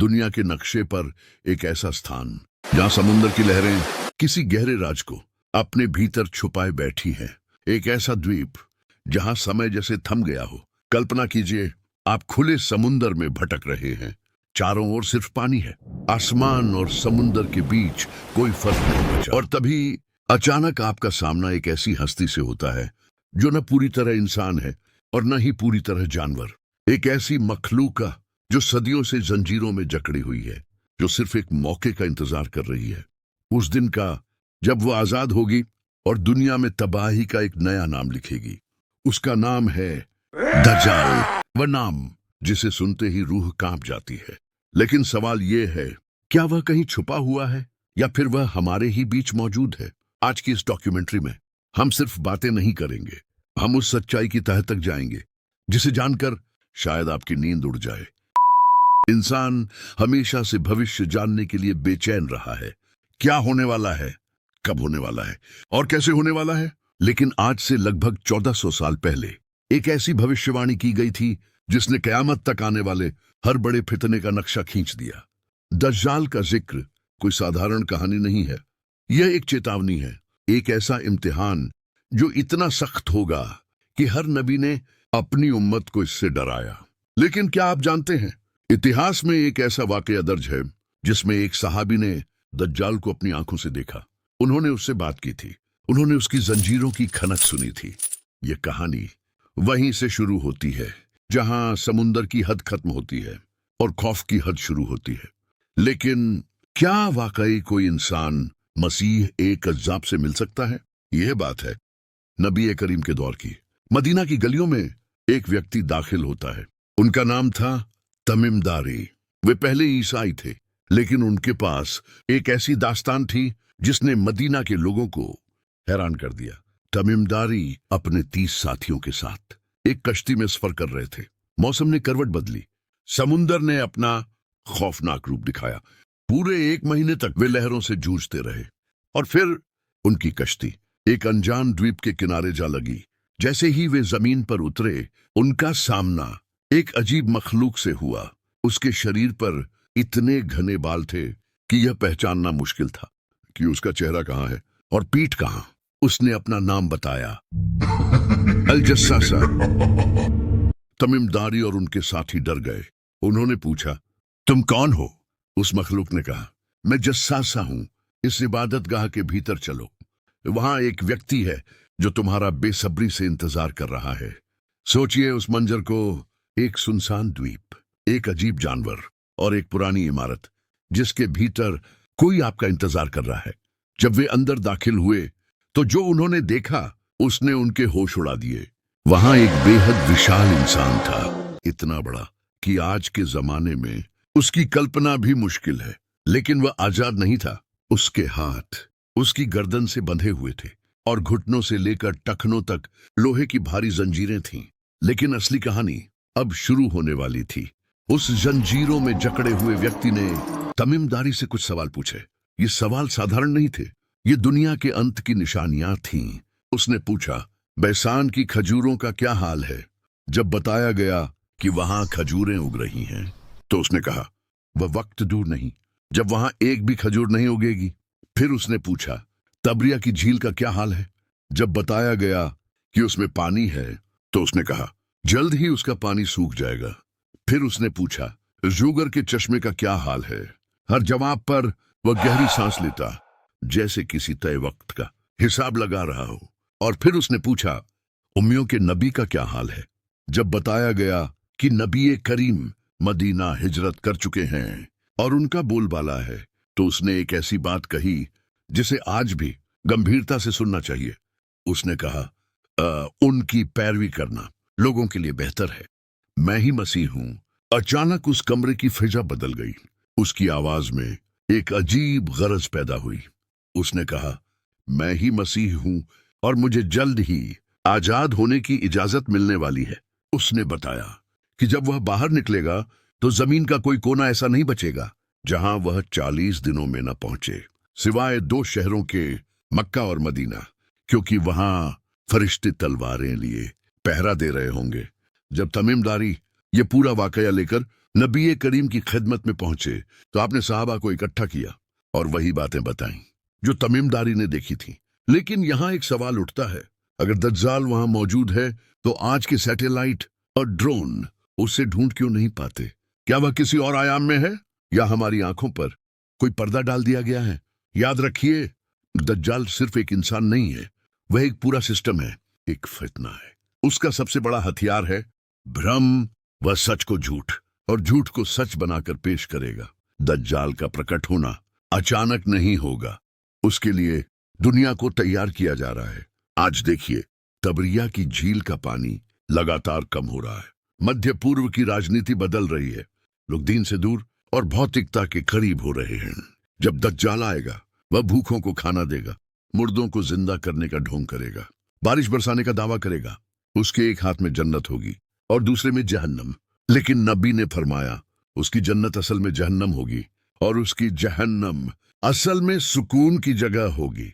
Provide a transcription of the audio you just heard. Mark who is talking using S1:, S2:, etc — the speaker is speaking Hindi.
S1: दुनिया के नक्शे पर एक ऐसा स्थान जहां समुद्र की लहरें किसी गहरे राज को अपने भीतर छुपाए बैठी हैं। एक ऐसा द्वीप जहां समय जैसे थम गया हो। कल्पना कीजिए, आप खुले समुद्र में भटक रहे हैं। चारों ओर सिर्फ पानी है। आसमान और समुद्र के बीच कोई फर्क नहीं बचा। और तभी अचानक आपका सामना एक ऐसी हस्ती से होता है जो न पूरी तरह इंसान है और न ही पूरी तरह जानवर। एक ऐसी मखलूका जो सदियों से जंजीरों में जकड़ी हुई है, जो सिर्फ एक मौके का इंतजार कर रही है, उस दिन का जब वो आजाद होगी और दुनिया में तबाही का एक नया नाम लिखेगी। उसका नाम है दज्जाल। वह नाम जिसे सुनते ही रूह कांप जाती है। लेकिन सवाल ये है, क्या वह कहीं छुपा हुआ है या फिर वह हमारे ही बीच मौजूद है? आज की इस डॉक्यूमेंट्री में हम सिर्फ बातें नहीं करेंगे, हम उस सच्चाई की तह तक जाएंगे जिसे जानकर शायद आपकी नींद उड़ जाए। इंसान हमेशा से भविष्य जानने के लिए बेचैन रहा है। क्या होने वाला है, कब होने वाला है और कैसे होने वाला है। लेकिन आज से लगभग 1400 साल पहले एक ऐसी भविष्यवाणी की गई थी जिसने कयामत तक आने वाले हर बड़े फितने का नक्शा खींच दिया। दज्जाल का जिक्र कोई साधारण कहानी नहीं है। यह एक चेतावनी है, एक ऐसा इम्तिहान जो इतना सख्त होगा कि हर नबी ने अपनी उम्मत को इससे डराया। लेकिन क्या आप जानते हैं, इतिहास में एक ऐसा वाकया दर्ज है जिसमें एक सहाबी ने दज्जाल को अपनी आंखों से देखा। उन्होंने उससे बात की थी, उन्होंने उसकी जंजीरों की खनक सुनी थी। यह कहानी वहीं से शुरू होती है जहां समुंदर की हद खत्म होती है और खौफ की हद शुरू होती है। लेकिन क्या वाकई कोई इंसान मसीह एक कज़्ज़ाब से मिल सकता है? यह बात है नबी करीम के दौर की। मदीना की गलियों में एक व्यक्ति दाखिल होता है। उनका नाम था तमीम दारी। वे पहले ईसाई थे, लेकिन उनके पास एक ऐसी दास्तान थी जिसने मदीना के लोगों को हैरान कर दिया। तमीम दारी अपने 30 साथियों के साथ एक कश्ती में सफर कर रहे थे। मौसम ने करवट बदली, समुंदर ने अपना खौफनाक रूप दिखाया। पूरे 1 महीने तक वे लहरों से जूझते रहे और फिर उनकी कश्ती एक अनजान द्वीप के किनारे जा लगी। जैसे ही वे जमीन पर उतरे, उनका सामना एक अजीब मखलूक से हुआ। उसके शरीर पर इतने घने बाल थे कि यह पहचानना मुश्किल था कि उसका चेहरा कहाँ है और पीठ कहाँ। उसने अपना नाम बताया, अल जस्सासा। तमीम दारी और उनके साथी डर गए। उन्होंने पूछा, तुम कौन हो? उस मखलूक ने कहा, मैं जस्सासा हूं। इस इबादतगाह के भीतर चलो, वहां एक व्यक्ति है जो तुम्हारा बेसब्री से इंतजार कर रहा है। सोचिए उस मंजर को, एक सुनसान द्वीप, एक अजीब जानवर और एक पुरानी इमारत जिसके भीतर कोई आपका इंतजार कर रहा है। जब वे अंदर दाखिल हुए तो जो उन्होंने देखा उसने उनके होश उड़ा दिए। वहां एक बेहद विशाल इंसान था, इतना बड़ा कि आज के जमाने में उसकी कल्पना भी मुश्किल है। लेकिन वह आजाद नहीं था। उसके हाथ उसकी गर्दन से बंधे हुए थे और घुटनों से लेकर टखनों तक लोहे की भारी जंजीरें थीं। लेकिन असली कहानी अब शुरू होने वाली थी। उस जंजीरों में जकड़े हुए व्यक्ति ने तमीम दारी से कुछ सवाल पूछे। ये सवाल साधारण नहीं थे, ये दुनिया के अंत की निशानियां थीं। उसने पूछा, बैसान की खजूरों का क्या हाल है? जब बताया गया कि वहां खजूरें उग रही हैं, तो उसने कहा, वह वक्त दूर नहीं जब वहां एक भी खजूर नहीं उगेगी। फिर उसने पूछा, तबरिया की झील का क्या हाल है? जब बताया गया कि उसमें पानी है, तो उसने कहा, जल्द ही उसका पानी सूख जाएगा। फिर उसने पूछा, जूगर के चश्मे का क्या हाल है? हर जवाब पर वह गहरी सांस लेता, जैसे किसी तय वक्त का हिसाब लगा रहा हो। और फिर उसने पूछा, उम्मियों के नबी का क्या हाल है? जब बताया गया कि नबी करीम मदीना हिजरत कर चुके हैं और उनका बोलबाला है, तो उसने एक ऐसी बात कही जिसे आज भी गंभीरता से सुनना चाहिए। उसने कहा, उनकी पैरवी करना लोगों के लिए बेहतर है। मैं ही मसीह हूं। अचानक उस कमरे की फिजा बदल गई। उसकी आवाज में एक अजीब गरज पैदा हुई। उसने कहा, मैं ही मसीह हूं और मुझे जल्द ही आजाद होने की इजाजत मिलने वाली है। उसने बताया कि जब वह बाहर निकलेगा तो जमीन का कोई कोना ऐसा नहीं बचेगा जहां वह 40 दिनों में न पहुंचे, सिवाय 2 शहरों के, मक्का और मदीना, क्योंकि वहां फरिश्ते तलवारें लिए पहरा दे रहे होंगे। जब तमीम दारी ये पूरा वाकया लेकर नबी करीम की खिदमत में पहुंचे तो आपने साहबा को इकट्ठा किया और वही बातें बताई जो तमीमदारी ने देखी थी। लेकिन यहाँ एक सवाल उठता है, अगर दज्जाल वहां मौजूद है तो आज के सैटेलाइट और ड्रोन उसे ढूंढ क्यों नहीं पाते? क्या वह किसी और आयाम में है या हमारी आंखों पर कोई पर्दा डाल दिया गया है? याद रखिए, दज्जाल सिर्फ एक इंसान नहीं है, वह एक पूरा सिस्टम है, एक फितना है। उसका सबसे बड़ा हथियार है भ्रम। वह सच को झूठ और झूठ को सच बनाकर पेश करेगा। दज्जाल का प्रकट होना अचानक नहीं होगा, उसके लिए दुनिया को तैयार किया जा रहा है। आज देखिए, तबरिया की झील का पानी लगातार कम हो रहा है। मध्य पूर्व की राजनीति बदल रही है। लोग दीन से दूर और भौतिकता के करीब हो रहे हैं। जब दज्जाल आएगा, वह भूखों को खाना देगा, मुर्दों को जिंदा करने का ढोंग करेगा, बारिश बरसाने का दावा करेगा। उसके एक हाथ में जन्नत होगी और दूसरे में जहन्नम। लेकिन नबी ने फरमाया, उसकी जन्नत असल में जहन्नम होगी और उसकी जहन्नम असल में सुकून की जगह होगी।